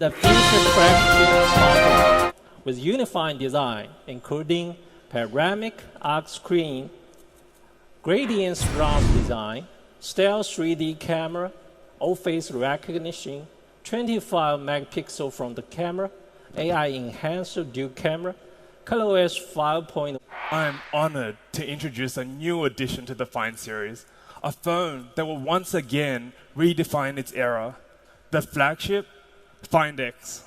The future flagship smartphone with unified design, including panoramic arc screen, gradient surround design, stealth 3D camera, all face recognition, 25 megapixel from the camera, AI enhanced dual camera, ColorOS 5.0. I am honored to introduce a new addition to the Find series, a phone that will once again redefine its era, the flagship Find X.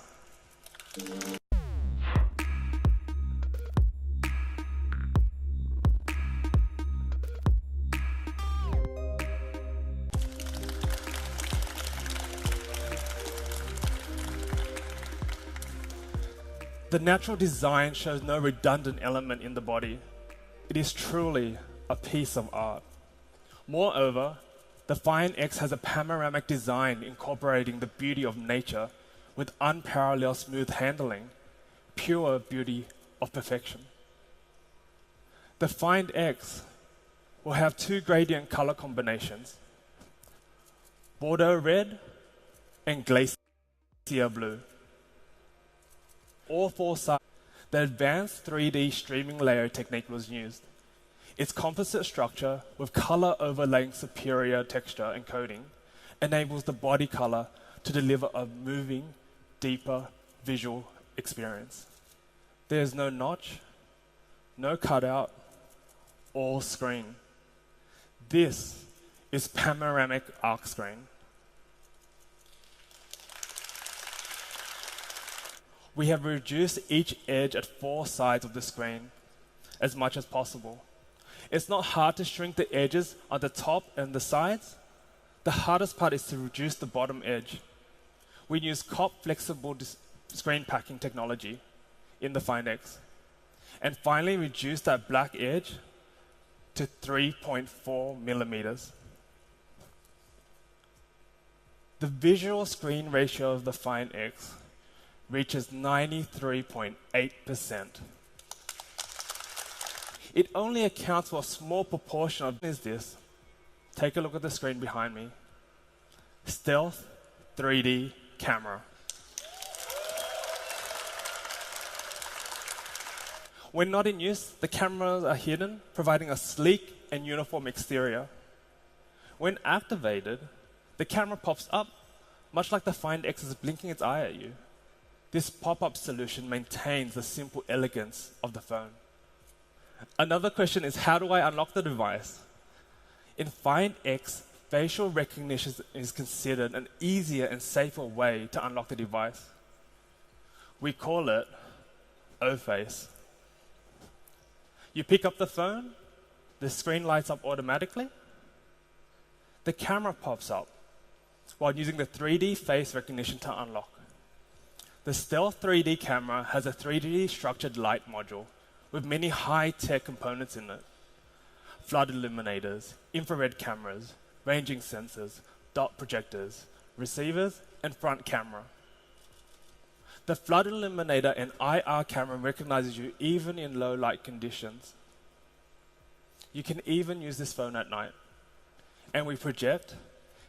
The natural design shows no redundant element in the body. It is truly a piece of art. Moreover, the Find X has a panoramic design incorporating the beauty of nature with unparalleled smooth handling, pure beauty of perfection. The Find X will have two gradient color combinations, Bordeaux red and Glacier blue. All four sides, the advanced 3D streaming layer technique was used. Its composite structure with color overlaying superior texture and coating enables the body color to deliver a moving, deeper visual experience. There is no notch, no cutout, all screen. This is panoramic arc screen. We have reduced each edge at 4 sides of the screen as much as possible. It's not hard to shrink the edges on the top and the sides. The hardest part is to reduce the bottom edge. We use COP flexible screen packing technology in the Find X. And finally reduce that black edge to 3.4 millimeters. The visual screen ratio of the Find X reaches 93.8%. It only accounts for a small proportion of this. Take a look at the screen behind me. Stealth 3D camera. When not in use, the cameras are hidden, providing a sleek and uniform exterior. When activated, the camera pops up, much like the Find X is blinking its eye at you. This pop-up solution maintains the simple elegance of the phone. Another question is, how do I unlock the device? In Find X, facial recognition is considered an easier and safer way to unlock the device. We call it O-Face. You pick up the phone, the screen lights up automatically, the camera pops up while using the 3D face recognition to unlock. The Stealth 3D camera has a 3D structured light module with many high-tech components in it. Flood illuminators, infrared cameras, ranging sensors, dot projectors, receivers, and front camera. The flood illuminator and IR camera recognizes you even in low light conditions. You can even use this phone at night. And we project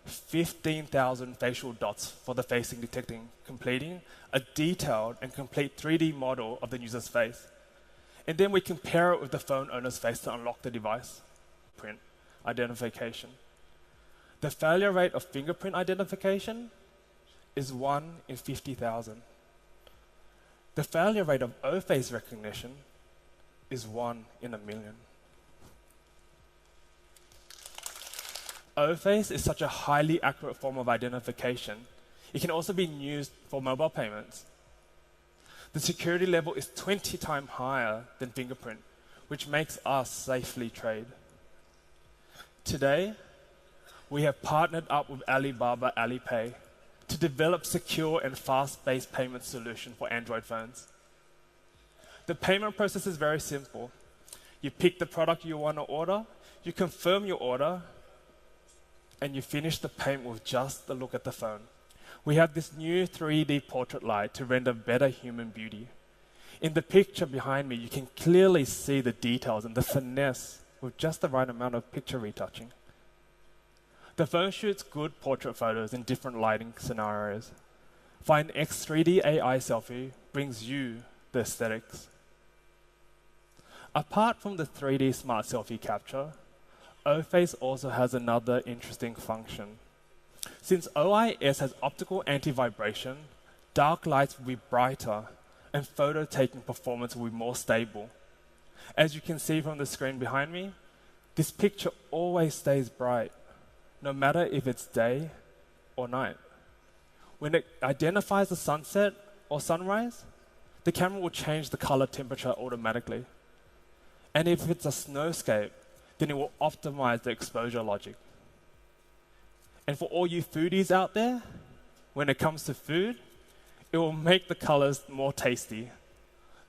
15,000 facial dots for the facing detecting, completing a detailed and complete 3D model of the user's face. And then we compare it with the phone owner's face to unlock the device. Print identification. The failure rate of fingerprint identification is 1 in 50,000. The failure rate of O-face recognition is 1 in a million. O-face is such a highly accurate form of identification. It can also be used for mobile payments. The security level is 20 times higher than fingerprint, which makes us safely trade. Today, we have partnered up with Alibaba Alipay to develop secure and fast-based payment solution for Android phones. The payment process is very simple. You pick the product you want to order, you confirm your order, and you finish the payment with just a look at the phone. We have this new 3D portrait light to render better human beauty. In the picture behind me, you can clearly see the details and the finesse with just the right amount of picture retouching. The phone shoots good portrait photos in different lighting scenarios. Find X 3D AI selfie brings you the aesthetics. Apart from the 3D smart selfie capture, O-Face also has another interesting function. Since OIS has optical anti-vibration, dark lights will be brighter and photo taking performance will be more stable. As you can see from the screen behind me, this picture always stays bright, no matter if it's day or night. When it identifies the sunset or sunrise, the camera will change the color temperature automatically. And if it's a snowscape, then it will optimize the exposure logic. And for all you foodies out there, when it comes to food, it will make the colors more tasty.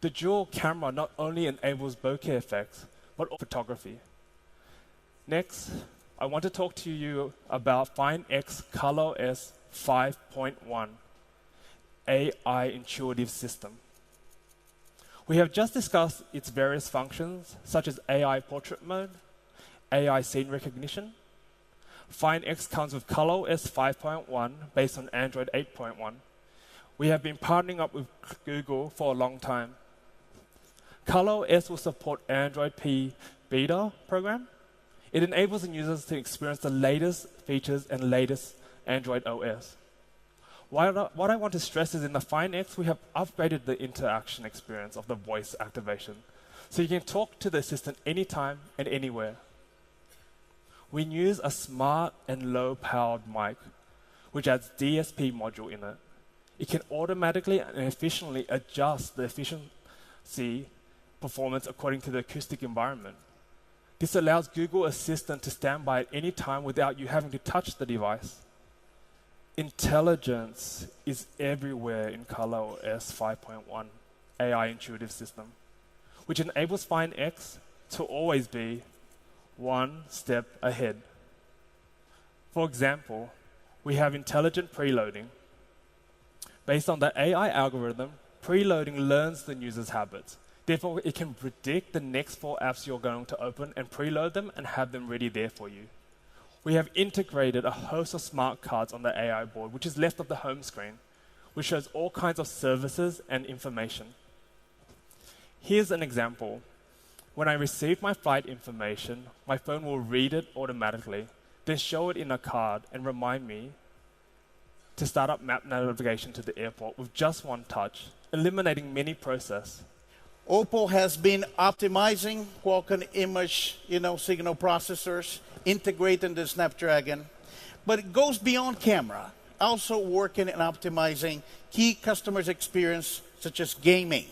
The dual camera not only enables bokeh effects, but also photography. Next, I want to talk to you about Find X ColorOS 5.1 AI intuitive system. We have just discussed its various functions, such as AI portrait mode, AI scene recognition. Find X comes with ColorOS 5.1 based on Android 8.1. We have been partnering up with Google for a long time. ColorOS will support Android P beta program. It enables the users to experience the latest features and latest Android OS. What I want to stress is in the Find X, we have upgraded the interaction experience of the voice activation. So you can talk to the assistant anytime and anywhere. We use a smart and low-powered mic, which adds DSP module in it. It can automatically and efficiently adjust the efficiency performance according to the acoustic environment. This allows Google Assistant to stand by at any time without you having to touch the device. Intelligence is everywhere in ColorOS 5.1 AI intuitive system, which enables Find X to always be one step ahead. For example, we have intelligent preloading. Based on the AI algorithm, preloading learns the user's habits. Therefore, it can predict the next 4 apps you're going to open and preload them and have them ready there for you. We have integrated a host of smart cards on the AI board, which is left of the home screen, which shows all kinds of services and information. Here's an example. When I receive my flight information, my phone will read it automatically, then show it in a card and remind me to start up map navigation to the airport with just one touch, eliminating many processes. Oppo has been optimizing Qualcomm image, signal processors, integrating the Snapdragon, but it goes beyond camera, also working and optimizing key customers' experience, such as gaming,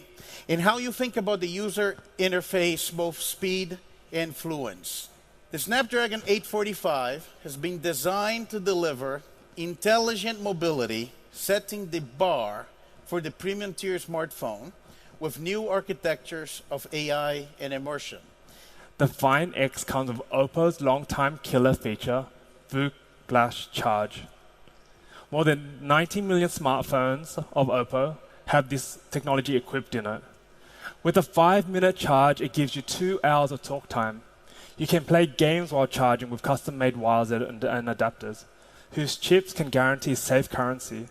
and how you think about the user interface, both speed and fluence. The Snapdragon 845 has been designed to deliver intelligent mobility, setting the bar for the premium tier smartphone with new architectures of AI and immersion. The Find X comes with Oppo's long-time killer feature, VOOC Flash Charge. More than 90 million smartphones of Oppo have this technology equipped in it. With a 5-minute charge, it gives you 2 hours of talk time. You can play games while charging with custom-made wires and adapters, whose chips can guarantee safe currency.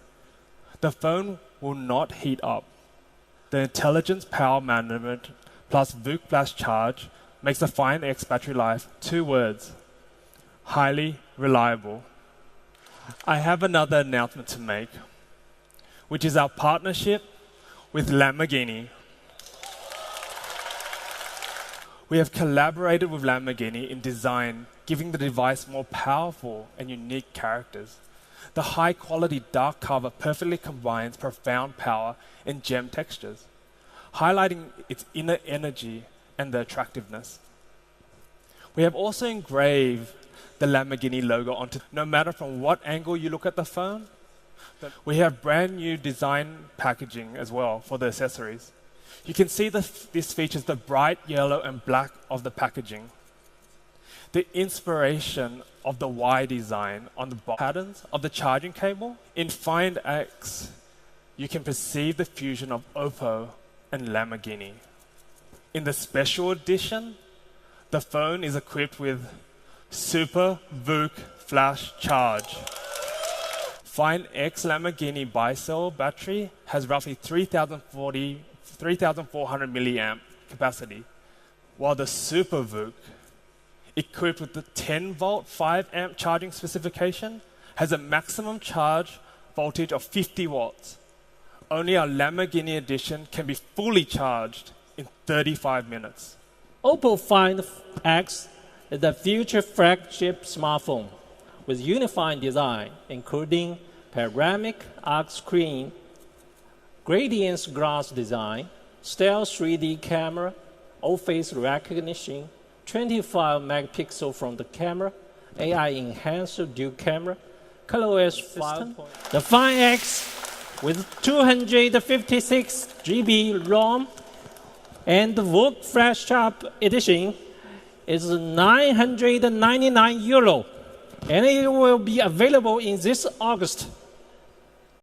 The phone will not heat up. The intelligence power management plus VOOC Flash Charge makes the Find X battery life 2 words: highly reliable. I have another announcement to make, which is our partnership with Lamborghini. We have collaborated with Lamborghini in design, giving the device more powerful and unique characters. The high-quality dark cover perfectly combines profound power and gem textures, highlighting its inner energy and the attractiveness. We have also engraved the Lamborghini logo onto, no matter from what angle you look at the phone. We have brand new design packaging as well for the accessories. You can see this features the bright yellow and black of the packaging. The inspiration of the Y design on the patterns of the charging cable. In Find X, you can perceive the fusion of Oppo and Lamborghini. In the special edition, the phone is equipped with Super VOOC Flash Charge. Find X Lamborghini bi-cell battery has roughly 3,400 milliamp capacity, while the Super VOOC, equipped with the 10-volt 5-amp charging specification, has a maximum charge voltage of 50 watts. Only our Lamborghini edition can be fully charged in 35 minutes. Oppo Find X is the future flagship smartphone with unifying design, including panoramic arc screen, gradient glass design, stealth 3D camera, all-face recognition, 25 megapixel from the camera, AI-enhanced dual camera, ColorOS system. The Find X with 256 GB ROM and the VOOC Flash Sharp Edition is €999, and it will be available in this August.